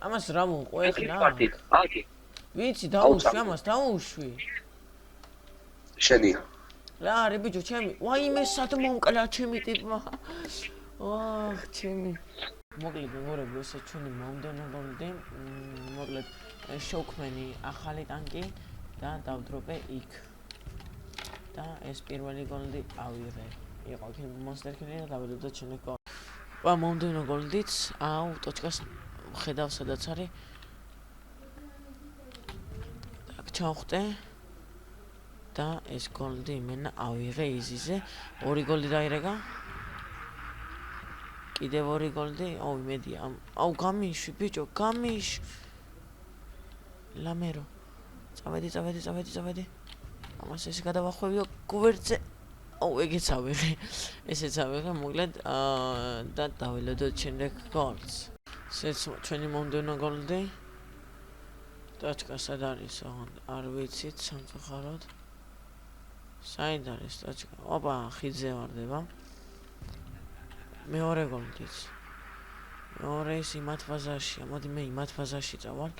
ამას რა მოყვე ახლა? აკი. ვიცი, დაუშვი ამას, დაუშვი. შენია. რა არის ბიჭო, ჩემი? ვაიმე სად მომკლა ჩემი ტიპმა. აх, ჩემი. მოკლედ მეგობრებო, ესე ჩვენი მომდევნო გოლდი, მოკლედ შევქმენი ახალი ტანკი და დავდროპე იქ. და ეს პირველი გოლდი ავიღე. იყო კი მონსტერ კილი და დავედო ჩემი გოლი. და მომდევნო გოლდიც, აუ, ტოჩკას ხედავ სადაც არის. აქ ჩავხტე. და ეს გოლდი იმენა ავიღე იზიზე. ორი გოლდი დაირეკა. კიდევ ორი გოლდი, აუ იმედია. აუ გამიშვი ბიჭო, გამიშვი. ლამერო. წავედი. ამას ესე გადავახვევიო გუვერდზე. აუ ეგეც ავიღე. ესეც ავიღე, მოკლედ და დაველოდოთ შემდეგ გოლს. ესეც ჩვენი მომდევნო გოლდი. ტოჩკა სად არის? არ ვიცით სამწუხაროდ. საით არის ტოჩკა? ოპა, ხიდზე ვარდება. მეორე გოლდიც. მეორე ის იმათ ფაზაშია. მოდი მე იმათ ფაზაში წავალ.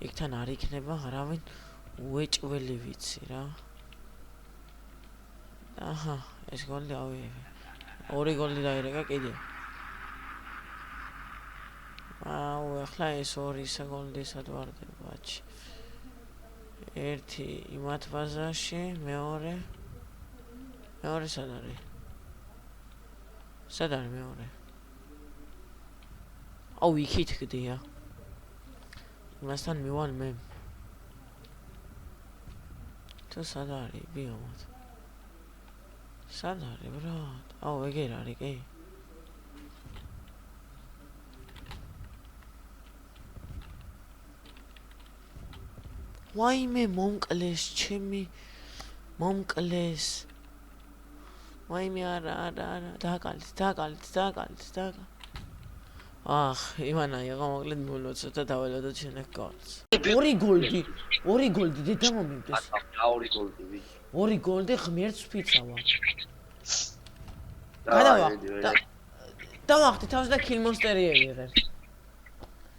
იქთან არ იქნება არავინ უეჭველი ვიცი რა. აჰა, ეს გოლდი ავიღე. ორი გოლდი დაირეკა კიდე. აუ, ახლა ეს ორი გოლდი სად ვარდება, ბაჭი. ერთი იმათ ფაზაში, მეორე სად არის? სად არის მეორე? აუ, იქით გდია. იმასთან მივალ მე. თუ სად არის ბიომოთ? სად არის ბრატ? აუ, ეგერ არის კი. ვაიმე მომკლეს ჩემი მომკლეს. ვაიმე არა. დაკალით. აх, ივანა იყო მოკლედ მოლოცოთ და დაველოდოთ შემდეგ გოლს. ორი გოლდი დედა მომიმდეს. ორი გოლდი ვიცი. ორი გოლდი ღმერთს ვფიცავა. დავახტი თავს და kill monster-ი ვიღებ.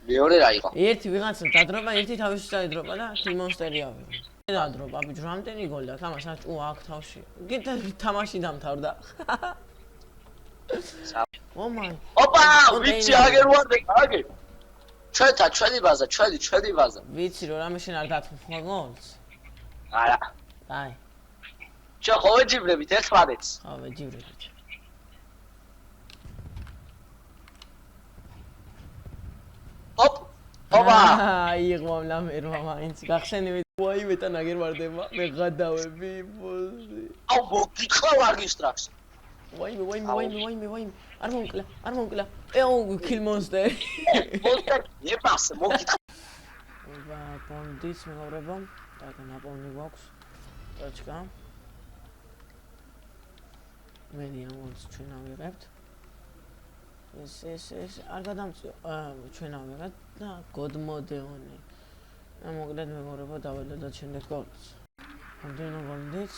მეორე რა იყო? ერთი ვიღაცამ დადროპა, ერთი თავის დაიდროპა და kill monster-ი ავიღე. დადროპა, ბიჭო, რამდენი გოლი აქვს? ამას აჭუ აქ თავში. გიტა თამაში დამთავრდა. ომაი. ოპა, ვიცი აგერ ვარდე, აგერ. ჩვენი ბაზა. ვიცი რომ რამე შენ არ დათმო გოლს? არა. აი. შენ ხო ვეჯიბრებით ერთმანეთს? ხო, ვეჯიბრებით. ოპა. აიღო ლამერო მაინც გახსენები. ვაიმე თან აგერ ვარდება. მე გადავები ბოზი. აუ, მოგიკლა ვარგისტრაქს. ვაიმე. არ მომკლა. ეო, kill monster. მონსტერ, ებას, მოგიკლა. ვა, პონდიც მეგობრებო. და ნაპოვნი გვაქვს. ტოჩკა. მე ნიამონს ჩვენ ავიღებთ. ეს არ გადამწიო. ჩვენ ავიღეთ და გოდმოდეონი. მოკლედ მეგობრებო, დაველოდოთ შემდეგ გოლს. მომდევნო გოლდიც.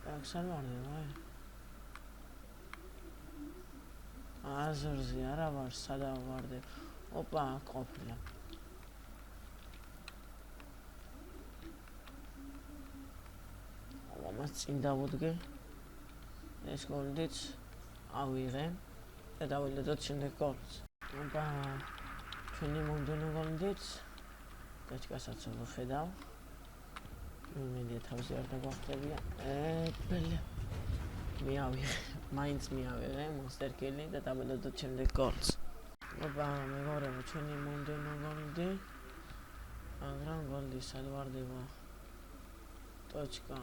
აქ სად ვარდება? აზრზე არა ვარ, სადა ვარდებ. ოპა, აქ ყოფილა. ამას წინ დავუდგე. ეს გოლდიც ავიღე და დაველოდოთ შემდეგ გოლს. ოპა, ჩვენი მომდევნო გოლდიც. ტოჩკასაც ვხედავ. იმედია თავზე არ დაგვახტებია. ბელე. მაინც მიავიღე მონსტერ კილი და დაველოდოთ შემდეგ გოლს. ოპა, მეგობრებო, ჩვენი მომდევნო გოლდი. მაგრამ გოლდი სად ვარდება? ტოჩკა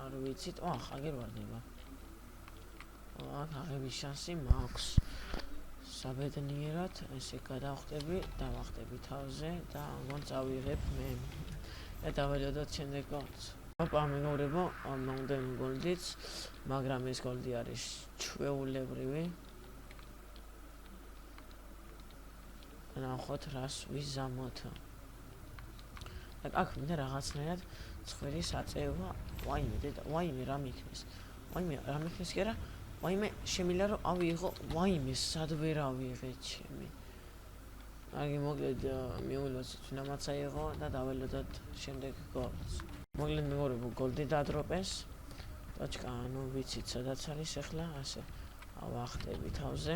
არ ვიცით. აх, აგერ ვარდება. აქ აღების შანსი მაქვს. საბედნიერად ესე დავახტები თავზე და გოლს ავიღებ მე. და დაველოდოთ შემდეგ გოლს. ოპა, მეგობრებო, მომდევნო გოლდიც, მაგრამ ეს გოლდი არის ჩვეულებრივი. ნახოთ რას ვიზამოთ. აქ მინდა რაღაცნაირად ცხვირის აწევა. ვაიმე რა მიქნეს. კი არა. ვაიმე შემიძლია რომ ავიღო. ვაიმე სად ვერ ავიღე ჩემი. კარგი, მოკლედ მიულოცეთ ვინამაც აიღო და დაველოდოთ შემდეგ გოლს. მოკლედ მეგობრებო, გოლი დაადროპეს. ტოჩკა, ну ვიცით სადაც არის ახლა, ასე ავახტები თავზე.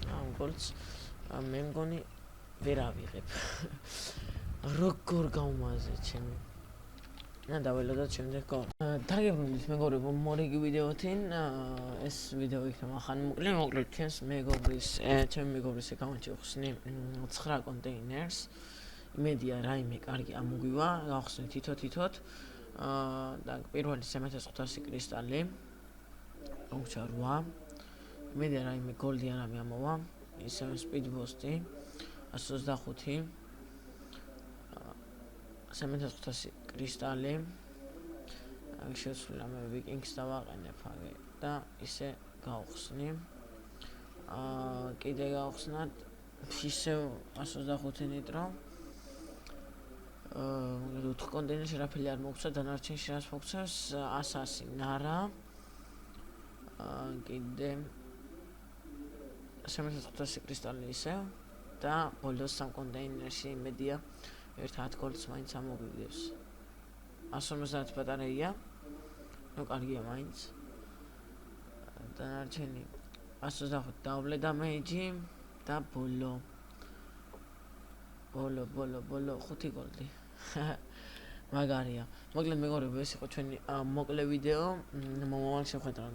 ამ გოლს მე მგონი ვერ ავიღებ. როგორ გავმაზე ჩემი. და დაველოდოთ შემდეგ გოლს. დაგეგმეთ მეგობრებო, მორიგი ვიდეოთინ ეს ვიდეო იქნება ხან მოკლედ ჩემს ჩემი მეგობრის აკაუნტში ვხსნი 9 კონტეინერს. იმედია რაიმე კარგი ამოგვივა, გავხსნით თითო-თითოდ. და პირველი 3500 კრისტალი. მოგვჭა 8. იმედია რაიმე გოლდი არ ამოვა. ისევ სპიდ ბოსტი 125. 3500 კრისტალი. შეცვლა მე ვიკინგს დავაყენებ აგე და ისე გავხსნი. კიდე გავხსნათ ისევ 125 ნიტრო. 4 კონტეინერში რაფელი არ მოგცა, დანარჩენში რას მოგცევს 100 ნარა. კიდე 3500 კრისტალი ისევ და ბოლოს 3 კონტეინერში იმედია ერთ 10 გოლს მაინც ამოგვიგებს. 150 ბატარეია. ნუ კარგია მაინც. დანარჩენი 125 დავლე დამეიჯი და ბოლო 5 გოლი. მაგარია. მოკლედ მეგობრებო, ეს იყო ჩვენი მოკლე ვიდეო. მომავალ შეხვედრამდე.